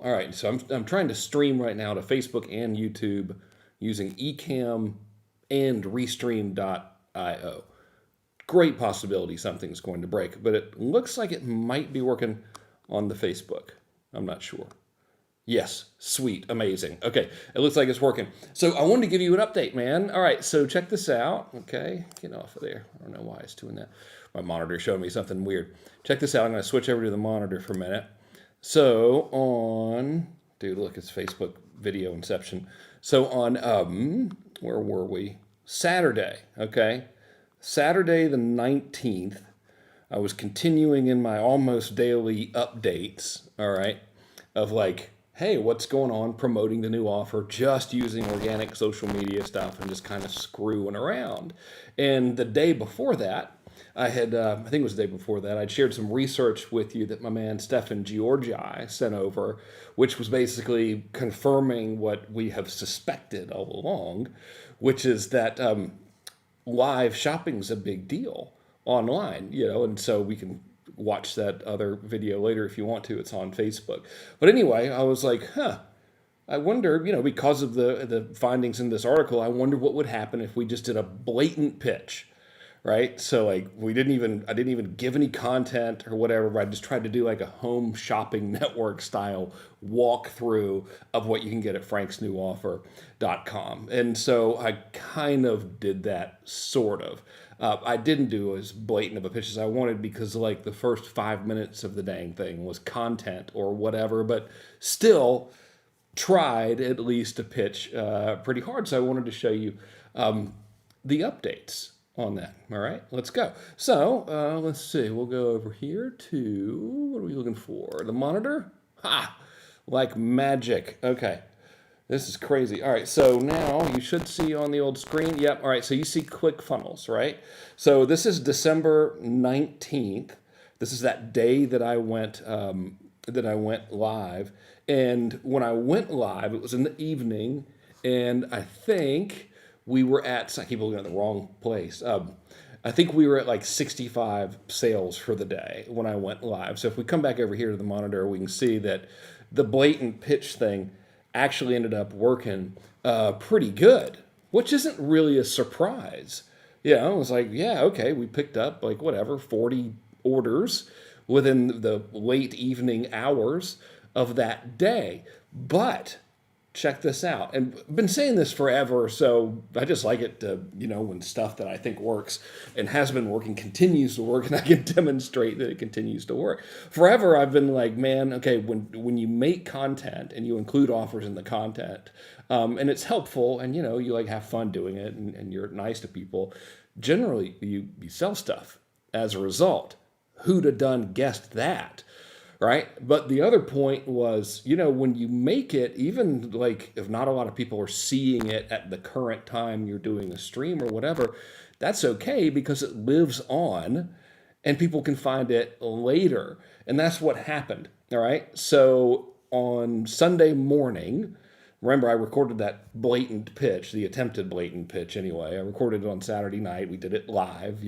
All right, so I'm trying to stream right now to Facebook and YouTube using Ecamm and Restream.io. Great possibility something's going to break, but it looks like it might be working on the Facebook. I'm not sure. Yes, sweet, amazing. Okay, it looks like it's working. So I wanted to give you an update, man. All right, so check this out. Okay, get off of there. I don't know why it's doing that. My monitor showed me something weird. Check this out. I'm going to switch over to the monitor for a minute. So on, dude, look, it's Facebook video inception. So on, where were we? Saturday, okay? Saturday the 19th, I was continuing in my almost daily updates, all right, of like, hey, what's going on, promoting the new offer, just using organic social media stuff and just kind of screwing around. And the day before that, I had, I think it was the day before that, I'd shared some research with you that my man Stefan Georgi sent over, which was basically confirming what we have suspected all along, which is that live shopping's a big deal online, and so we can watch that other video later if you want to. It's on Facebook. But anyway, I was like, I wonder, because of the findings in this article, I wonder what would happen if we just did a blatant pitch, right? So like I didn't even give any content or whatever, but I just tried to do like a home shopping network style walkthrough of what you can get at franksnewoffer.com. And so I kind of did that sort of. I didn't do as blatant of a pitch as I wanted because like the first 5 minutes of the dang thing was content or whatever, but still tried at least to pitch pretty hard. So I wanted to show you the updates on that. All right, let's go. So let's see. We'll go over here to, what are we looking for? The monitor? Ha! Like magic. Okay. This is crazy. All right, so now you should see on the old screen. Yep. All right, so you see ClickFunnels, right? So this is December 19th. This is that day that I went live. And when I went live, it was in the evening, and I think we were at, I keep looking at the wrong place. I think we were at like 65 sales for the day when I went live. So if we come back over here to the monitor, we can see that the blatant pitch thing actually ended up working pretty good, which isn't really a surprise. Yeah, I was like, yeah, okay, we picked up like whatever, 40 orders within the late evening hours of that day. But check this out. And I've been saying this forever, so I just like it to, when stuff that I think works and has been working continues to work, and I can demonstrate that it continues to work. Forever, I've been like, man, okay, when you make content and you include offers in the content, and it's helpful, and you like have fun doing it, and you're nice to people, generally you sell stuff as a result. Who'd have done guessed that? Right. But the other point was, when you make it, even like if not a lot of people are seeing it at the current time you're doing a stream or whatever, that's okay because it lives on and people can find it later. And that's what happened. All right. So on Sunday morning, remember I recorded that blatant pitch, the attempted blatant pitch anyway. I recorded it on Saturday night. We did it live,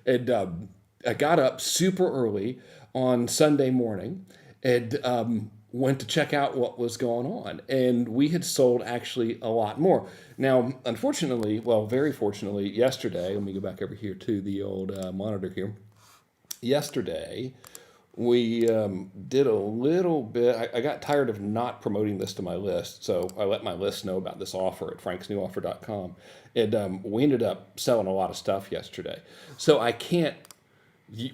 and I got up super early on Sunday morning and went to check out what was going on. And we had sold actually a lot more. Now, unfortunately, well, very fortunately, yesterday, let me go back over here to the old monitor here. Yesterday, we did a little bit. I got tired of not promoting this to my list, so I let my list know about this offer at franksnewoffer.com. And we ended up selling a lot of stuff yesterday. So I can't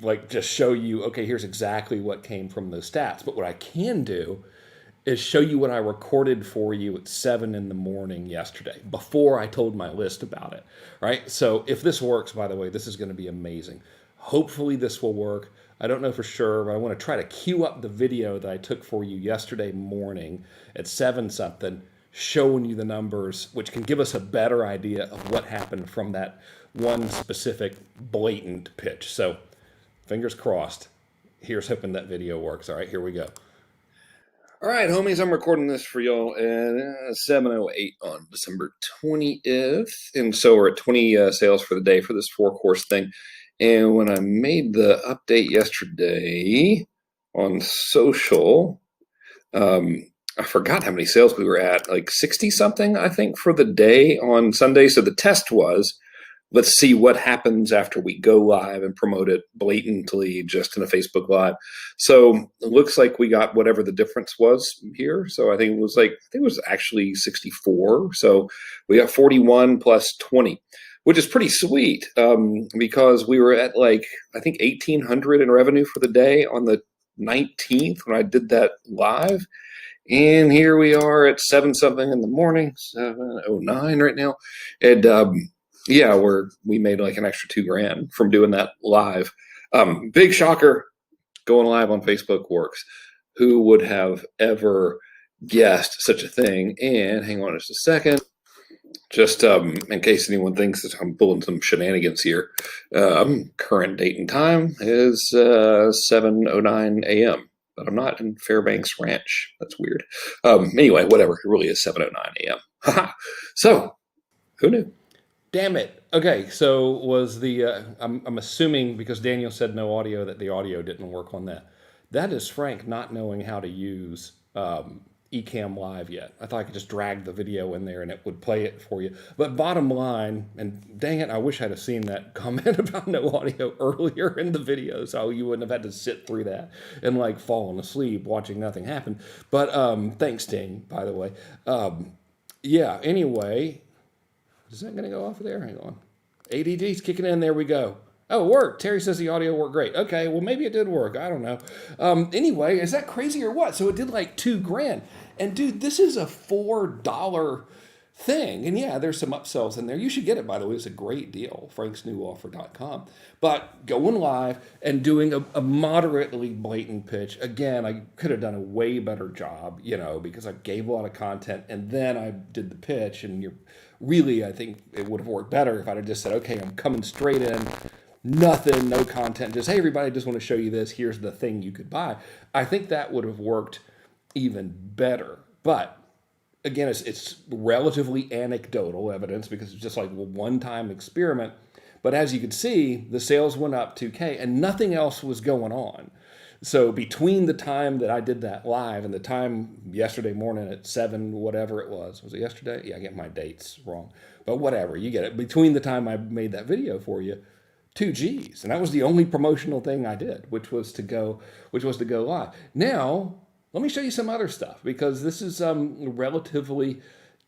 like just show you, okay, here's exactly what came from those stats. But what I can do is show you what I recorded for you at 7 in the morning yesterday before I told my list about it, right? So if this works, by the way, this is going to be amazing. Hopefully this will work. I don't know for sure, but I want to try to queue up the video that I took for you yesterday morning at 7 something, showing you the numbers, which can give us a better idea of what happened from that one specific blatant pitch. So fingers crossed. Here's hoping that video works. All right, here we go. All right, homies, I'm recording this for y'all at 7:08 on December 20th. And so we're at 20 sales for the day for this 4-course thing. And when I made the update yesterday on social, I forgot how many sales we were at, like 60 something, I think, for the day on Sunday. So the test was, let's see what happens after we go live and promote it blatantly just in a Facebook Live. So it looks like we got whatever the difference was here. So I think it was actually 64. So we got 41 plus 20, which is pretty sweet, because we were at like, I think 1,800 in revenue for the day on the 19th when I did that live. And here we are at 7 something in the morning, 7:09 right now. And yeah, we made like an extra $2,000 from doing that live. Big shocker, going live on Facebook works. Who would have ever guessed such a thing? And hang on just a second. Just in case anyone thinks that I'm pulling some shenanigans here, current date and time is 7:09 a.m. But I'm not in Fairbanks Ranch. That's weird. Anyway, whatever. It really is 7:09 a.m. So, who knew? Damn it. Okay, so was the I'm assuming because Daniel said no audio that the audio didn't work on that. That is Frank not knowing how to use Ecamm Live yet. I thought I could just drag the video in there and it would play it for you. But bottom line, and dang it, I wish I'd have seen that comment about no audio earlier in the video, so you wouldn't have had to sit through that and like falling asleep watching nothing happen. But thanks, Ding, by the way. Yeah, anyway, is that going to go off of there? Hang on. ADD's kicking in. There we go. Oh, it worked. Terry says the audio worked great. Okay, well, maybe it did work. I don't know. Anyway, is that crazy or what? So it did like $2,000. And dude, this is a $4 thing. And yeah, there's some upsells in there. You should get it, by the way. It's a great deal. franksnewoffer.com. But going live and doing a moderately blatant pitch. Again, I could have done a way better job, because I gave a lot of content and then I did the pitch. And I think it would have worked better if I'd have just said, okay, I'm coming straight in. Nothing, no content, just, hey, everybody, I just want to show you this. Here's the thing you could buy. I think that would have worked even better. But again, it's relatively anecdotal evidence because it's just like a one-time experiment. But as you could see, the sales went up 2K and nothing else was going on. So between the time that I did that live and the time yesterday morning at 7, whatever it was it yesterday? Yeah, I get my dates wrong. But whatever, you get it. Between the time I made that video for you, 2 G's. And that was the only promotional thing I did, which was to go live. Now, let me show you some other stuff because this is relatively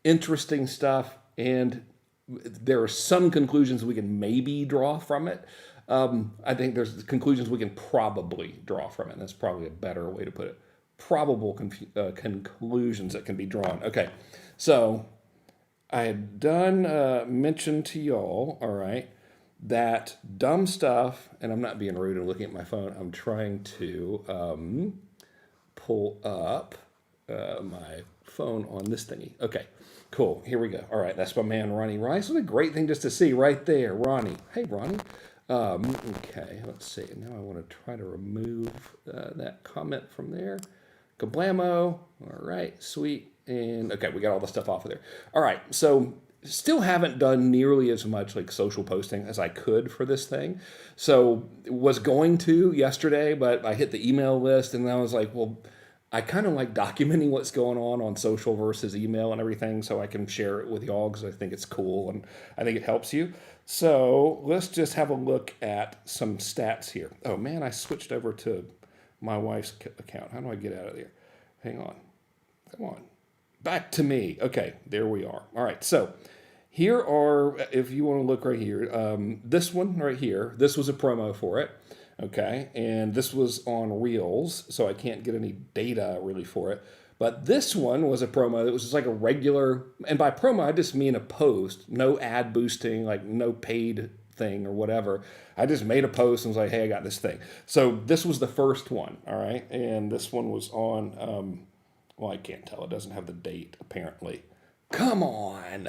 interesting stuff and there are some conclusions we can maybe draw from it. I think there's conclusions we can probably draw from it. That's probably a better way to put it. Probable conclusions that can be drawn. Okay, so I had done mention to y'all, all right, that dumb stuff, and I'm not being rude and looking at my phone. I'm trying to pull up my phone on this thingy. Okay, cool. Here we go. All right, that's my man Ronnie Rice. What a great thing just to see right there, Ronnie. Hey, Ronnie. Okay, let's see. Now I want to try to remove that comment from there. Kablamo. All right, sweet. And okay, we got all the stuff off of there. All right, so still haven't done nearly as much like social posting as I could for this thing. So was going to yesterday, but I hit the email list and I was like, well, I kind of like documenting what's going on social versus email and everything so I can share it with y'all because I think it's cool and I think it helps you. So let's just have a look at some stats here. Oh man, I switched over to my wife's account. How do I get out of there? Hang on. Come on. Back to me. Okay, there we are. All right, so here are, if you want to look right here, this one right here, this was a promo for it. Okay, and this was on Reels, so I can't get any data really for it. But this one was a promo that was just like a regular, and by promo I just mean a post, no ad boosting, like no paid thing or whatever. I just made a post and was like, hey, I got this thing. So this was the first one, all right? And this one was on, well, I can't tell. It doesn't have the date, apparently. Come on.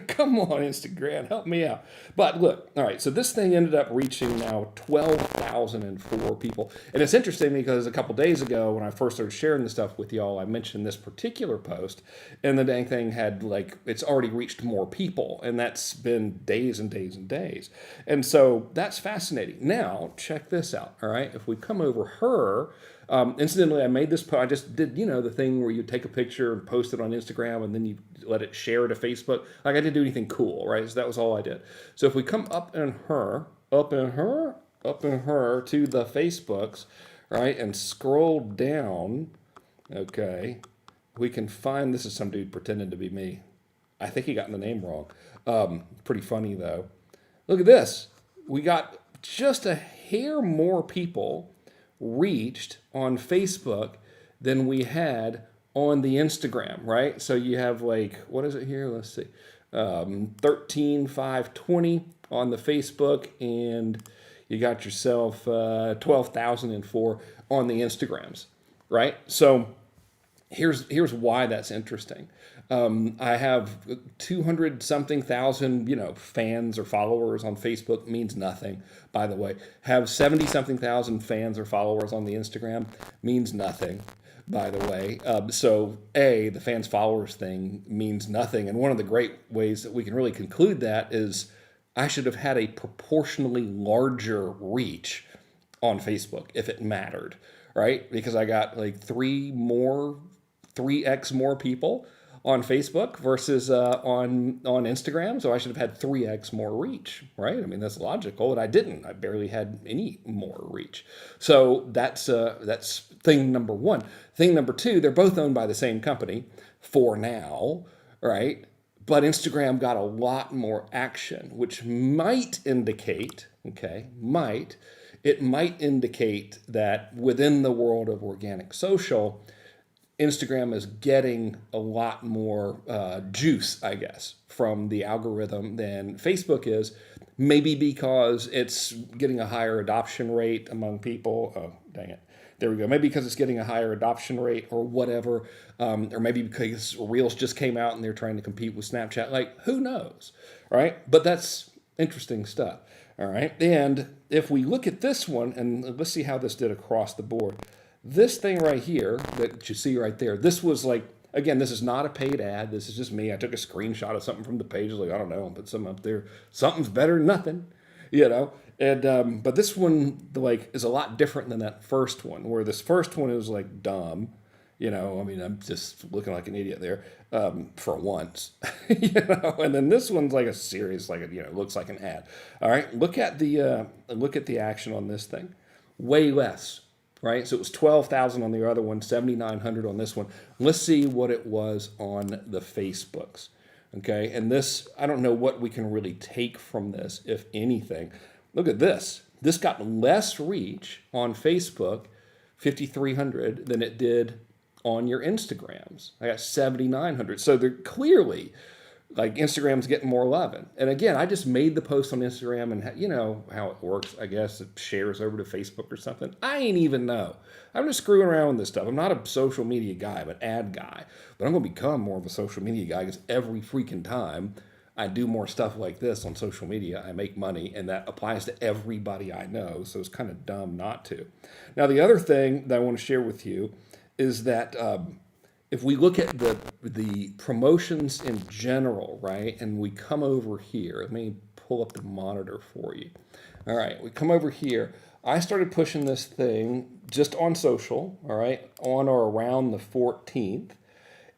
Come on, Instagram. Help me out. But look, all right, so this thing ended up reaching now 12,004 people. And it's interesting because a couple days ago when I first started sharing this stuff with y'all, I mentioned this particular post, and the dang thing had it's already reached more people. And that's been days and days and days. And so that's fascinating. Now, check this out, all right? If we come over her, Incidentally, I made this post. I just did, the thing where you take a picture and post it on Instagram and then you let it share to Facebook. Like I didn't do anything cool, right? So that was all I did. So if we come up in her to the Facebooks, right, and scroll down, okay, we can find, this is some dude pretending to be me. I think he got the name wrong. Pretty funny though. Look at this. We got just a hair more people reached on Facebook than we had on the Instagram, right? So you have like, what is it here? Let's see. 13,520 on the Facebook, and you got yourself 12,004 on the Instagrams, right? So here's why that's interesting. I have 200 something thousand, fans or followers on Facebook. Means nothing, by the way. Have 70 something thousand fans or followers on the Instagram. Means nothing, by the way. So the fans followers thing means nothing. And one of the great ways that we can really conclude that is I should have had a proportionally larger reach on Facebook if it mattered, right? Because I got like 3x more people on Facebook versus on Instagram. So I should have had 3x more reach, right? I mean, that's logical, and I didn't. I barely had any more reach. So that's thing number one. Thing number two, they're both owned by the same company for now, right? But Instagram got a lot more action, which might indicate, it might indicate that within the world of organic social, Instagram is getting a lot more juice, I guess, from the algorithm than Facebook is. Maybe because it's getting a higher adoption rate among people. Oh, dang it. There we go. Maybe because it's getting a higher adoption rate or whatever. Or maybe because Reels just came out and they're trying to compete with Snapchat. Like, who knows, right? But that's interesting stuff, all right? And if we look at this one, and let's see how this did across the board. This thing right here that you see right there, this was like, again, this is not a paid ad. This is just me. I took a screenshot of something from the page. Like, I don't know, I'll put something up there. Something's better than nothing, And but this one like is a lot different than that first one, where this first one is like dumb. I mean, I'm just looking like an idiot there for once, And then this one's like a serious, like looks like an ad. All right, look at the action on this thing. Way less. Right, so it was 12,000 on the other one, 7,900 on this one. Let's see what it was on the Facebooks. Okay, and this, I don't know what we can really take from this, if anything. Look at this. This got less reach on Facebook, 5,300, than it did on your Instagrams. I got 7,900. So they're clearly, like, Instagram's getting more loving. And again, I just made the post on Instagram, and you know how it works. I guess it shares over to Facebook or something. I ain't even know. I'm just screwing around with this stuff. I'm not a social media guy, I'm an ad guy. But I'm going to become more of a social media guy because every freaking time I do more stuff like this on social media, I make money, and that applies to everybody I know. So it's kind of dumb not to. Now, the other thing that I want to share with you is that if we look at the promotions in general, right, and we come over here, let me pull up the monitor for you. All right, we come over here. I started pushing this thing just on social, all right, on or around the 14th,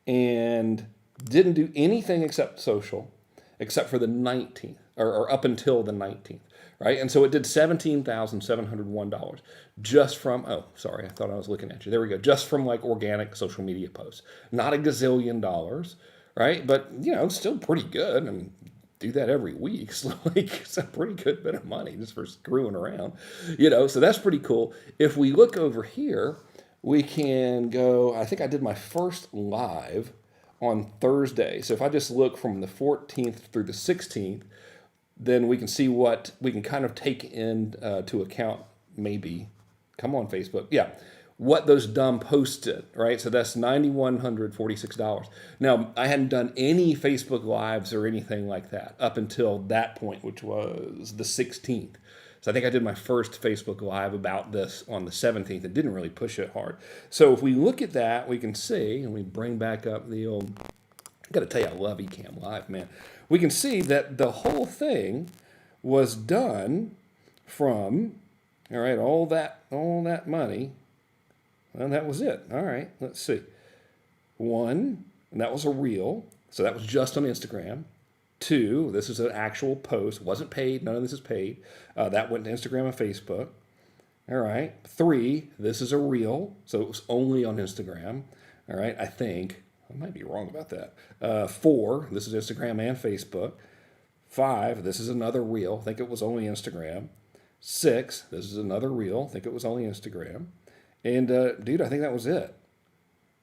and didn't do anything except social, except for the 19th, or up until the 19th. Right, and so it did $17,701 just from, oh, sorry, I thought I was looking at you. There we go, just from like organic social media posts. Not a gazillion dollars, right? But, it's still pretty good, and do that every week. So like, it's a pretty good bit of money just for screwing around, so that's pretty cool. If we look over here, we can go, I think I did my first live on Thursday. So if I just look from the 14th through the 16th, then we can see what we can kind of take into account, maybe. Come on, Facebook. Yeah. What those dumb posts did, right? So that's $9,146. Now, I hadn't done any Facebook Lives or anything like that up until that point, which was the 16th. So I think I did my first Facebook Live about this on the 17th and didn't really push it hard. So if we look at that, we can see, and we bring back up the old, I got to tell you, I love Ecamm Live, man. We can see that the whole thing was done from, all right, all that money And that was it. All right, let's see. One, and that was a reel. So that was just on Instagram. Two, this is an actual post. It wasn't paid. None of this is paid. That went to Instagram and Facebook. All right. Three, this is a reel. So it was only on Instagram. All right. I think. I might be wrong about that. Four, this is Instagram and Facebook. Five, this is another reel. I think it was only Instagram. Six, this is another reel. I think it was only Instagram. And dude, I think that was it.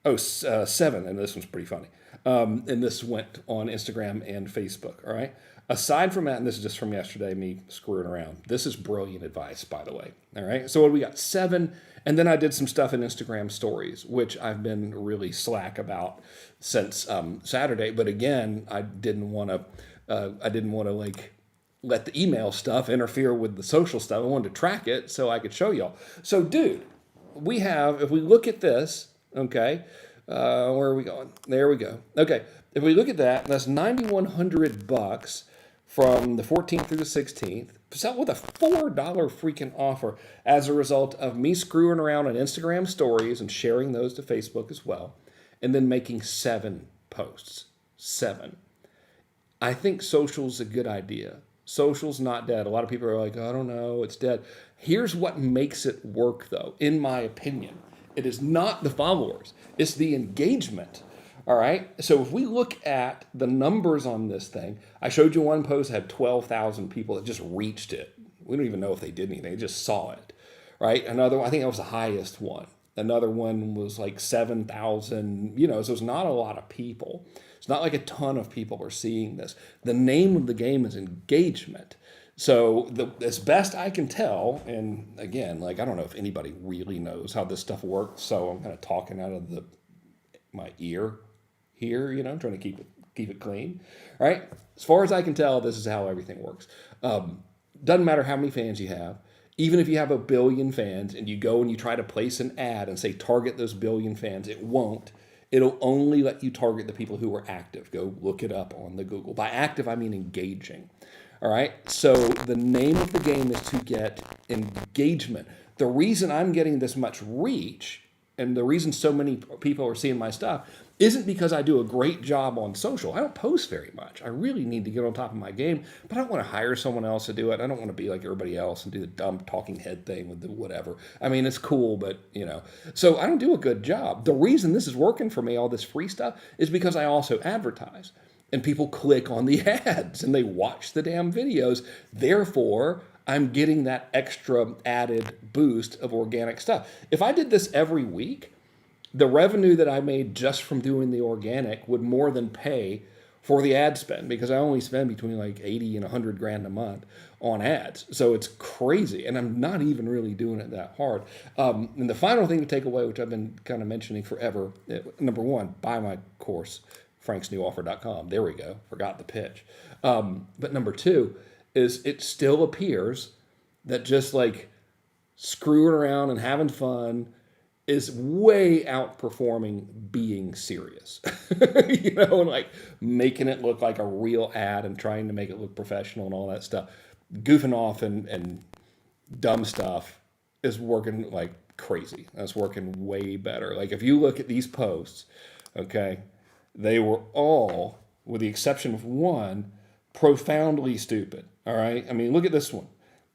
Oh, seven, and this one's pretty funny. And this went on Instagram and Facebook. All right. Aside from that, and this is just from yesterday, me screwing around. This is brilliant advice, by the way. All right. So what do we got? Seven, and then I did some stuff in Instagram stories, which I've been really slack about since Saturday. But again, I didn't want to. Like let the email stuff interfere with the social stuff. I wanted to track it so I could show y'all. So, dude, we have. If we look at this. Okay, where are we going? There we go. Okay, if we look at that, that's $9,100 from the 14th through the 16th. Sell with a $4 freaking offer as a result of me screwing around on Instagram stories and sharing those to Facebook as well, and then making 7 posts. 7. I think social's a good idea. Social's not dead. A lot of people are like, I don't know, it's dead. Here's what makes it work, though, in my opinion. It is not the followers. It's the engagement. All right. So if we look at the numbers on this thing, I showed you one post had 12,000 people that just reached it. We don't even know if they did anything. They just saw it. Right. Another one, I think that was the highest one. Another one was like 7,000, so it's not a lot of people. It's not like a ton of people are seeing this. The name of the game is engagement. So as best I can tell, and again, like I don't know if anybody really knows how this stuff works, so I'm kind of talking out of my ear here, trying to keep it clean. All right. As far as I can tell, this is how everything works. Doesn't matter how many fans you have. Even if you have 1 billion fans and you go and you try to place an ad and say target those 1 billion fans, it won't. It'll only let you target the people who are active. Go look it up on the Google. By active, I mean engaging. All right. So the name of the game is to get engagement. The reason I'm getting this much reach and the reason so many people are seeing my stuff isn't because I do a great job on social. I don't post very much. I really need to get on top of my game, but I don't want to hire someone else to do it. I don't want to be like everybody else and do the dumb talking head thing with the whatever. I mean, it's cool, but so I don't do a good job. The reason this is working for me, all this free stuff, is because I also advertise. And people click on the ads and they watch the damn videos. Therefore, I'm getting that extra added boost of organic stuff. If I did this every week, the revenue that I made just from doing the organic would more than pay for the ad spend because I only spend between like 80 and 100 grand a month on ads. So it's crazy. And I'm not even really doing it that hard. And the final thing to take away, which I've been kind of mentioning forever, number one, buy my course. franksnewoffer.com. There we go. Forgot the pitch. But number two is it still appears that just like screwing around and having fun is way outperforming being serious. And like making it look like a real ad and trying to make it look professional and all that stuff. Goofing off and dumb stuff is working like crazy. That's working way better. Like if you look at these posts, okay, they were all, with the exception of one, profoundly stupid. All right. I mean, look at this one.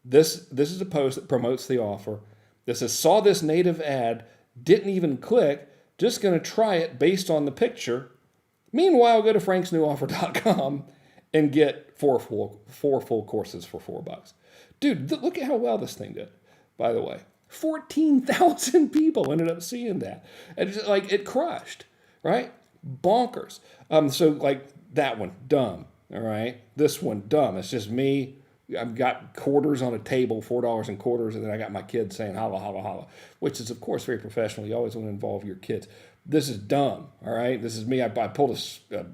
This is a post that promotes the offer. This says, saw this native ad, didn't even click, just going to try it based on the picture. Meanwhile, go to franksnewoffer.com and get four full courses for $4. Dude, look at how well this thing did, by the way. 14,000 people ended up seeing that. And just, like it crushed, right? Bonkers. So like that one, dumb. All right. This one, dumb. It's just me. I've got quarters on a table, $4 in quarters, and then I got my kids saying holla, holla, holla, which is, of course, very professional. You always want to involve your kids. This is dumb, all right? This is me. I pulled a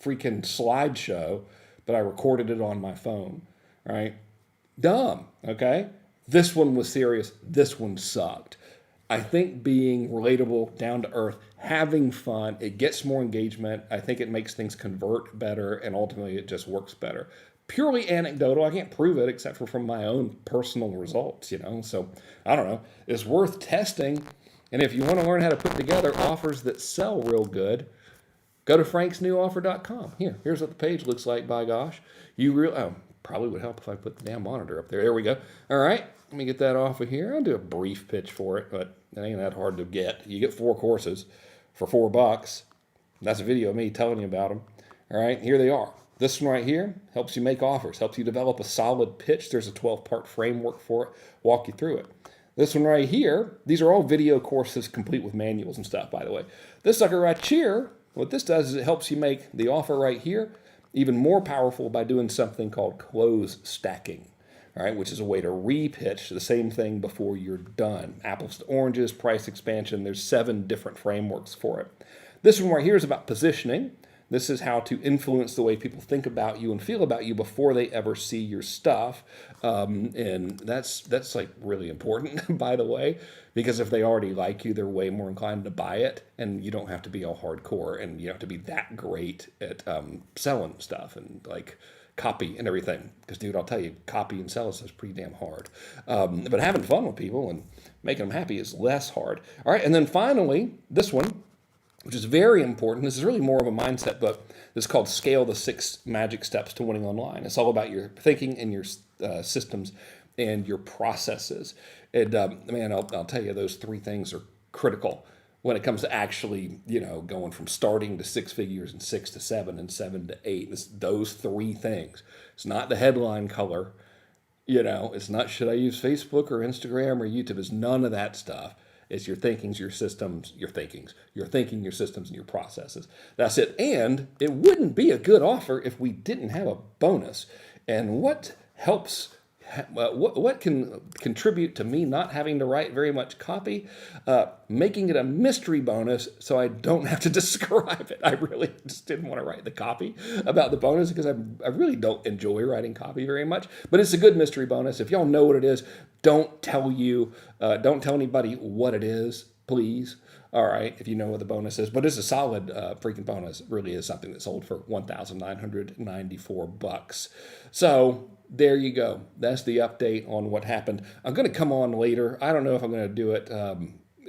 freaking slideshow, but I recorded it on my phone, all right? Dumb, okay? This one was serious. This one sucked. I think being relatable, down to earth, having fun, it gets more engagement. I think it makes things convert better, and ultimately it just works better. Purely anecdotal. I can't prove it except for from my own personal results, So I don't know. It's worth testing. And if you want to learn how to put together offers that sell real good, go to franksnewoffer.com. Here's what the page looks like, by gosh. Probably would help if I put the damn monitor up there. There we go. All right, let me get that off of here. I'll do a brief pitch for it, but it ain't that hard to get. You get 4 courses for $4. That's a video of me telling you about them. All right, here they are. This one right here helps you make offers, helps you develop a solid pitch. There's a 12-part framework for it. Walk you through it. This one right here, these are all video courses complete with manuals and stuff, by the way. This sucker right here, what this does is it helps you make the offer right here even more powerful by doing something called close stacking, all right, which is a way to re-pitch the same thing before you're done. Apples to oranges, price expansion, there's 7 different frameworks for it. This one right here is about positioning. This is how to influence the way people think about you and feel about you before they ever see your stuff. And that's like really important, by the way, because if they already like you, they're way more inclined to buy it. And you don't have to be all hardcore, and you don't have to be that great at selling stuff and like copy and everything. Because, dude, I'll tell you, copy and sell is pretty damn hard. But having fun with people and making them happy is less hard. All right, and then finally, this one, which is very important. This is really more of a mindset book. It's called Scale the 6 Magic Steps to Winning Online. It's all about your thinking and your systems and your processes. And man, I'll tell you, those 3 things are critical when it comes to actually, going from starting to 6 figures and 6 to 7 and 7 to 8. It's those 3 things. It's not the headline color. It's not should I use Facebook or Instagram or YouTube. It's none of that stuff. It's your thinkings, your systems, your thinkings, your thinking, your systems, and your processes. That's it. And it wouldn't be a good offer if we didn't have a bonus. And what helps, what can contribute to me not having to write very much copy? Making it a mystery bonus so I don't have to describe it. I really just didn't want to write the copy about the bonus because I really don't enjoy writing copy very much. But it's a good mystery bonus. If y'all know what it is, don't tell anybody what it is, please. All right, if you know what the bonus is. But it's a solid freaking bonus. It really is something that sold for $1,994. So there you go. That's the update on what happened. I'm going to come on later. I don't know if I'm going to do it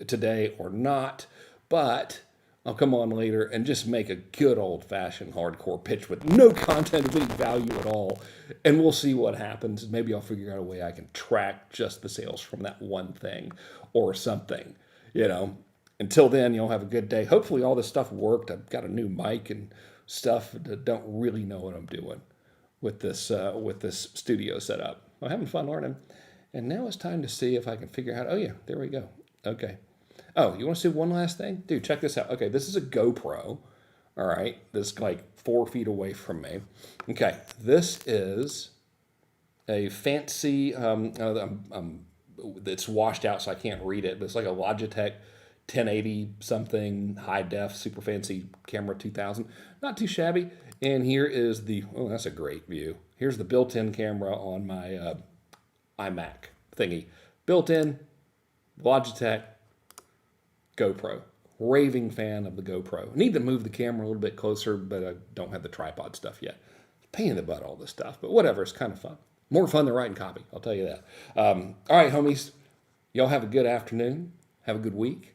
today or not, but I'll come on later and just make a good old-fashioned hardcore pitch with no content of any value at all, and we'll see what happens. Maybe I'll figure out a way I can track just the sales from that one thing or something, Until then, you'll have a good day. Hopefully all this stuff worked. I've got a new mic and stuff. I don't really know what I'm doing with this studio setup. I'm having fun learning. And now it's time to see if I can figure out, oh yeah, there we go. Okay. Oh, you want to see one last thing? Dude, check this out. Okay, this is a GoPro. All right, this is like 4 feet away from me. Okay, this is a fancy, it's washed out so I can't read it, but it's like a Logitech 1080 something high def super fancy camera 2000. Not too shabby. And here is that's a great view. Here's the built-in camera on my iMac thingy. Built-in Logitech GoPro. Raving fan of the GoPro. Need to move the camera a little bit closer, but I don't have the tripod stuff yet. Pain in the butt, all this stuff, but whatever, it's kind of fun. More fun than writing copy, I'll tell you that. All right, homies, y'all have a good afternoon. Have a good week.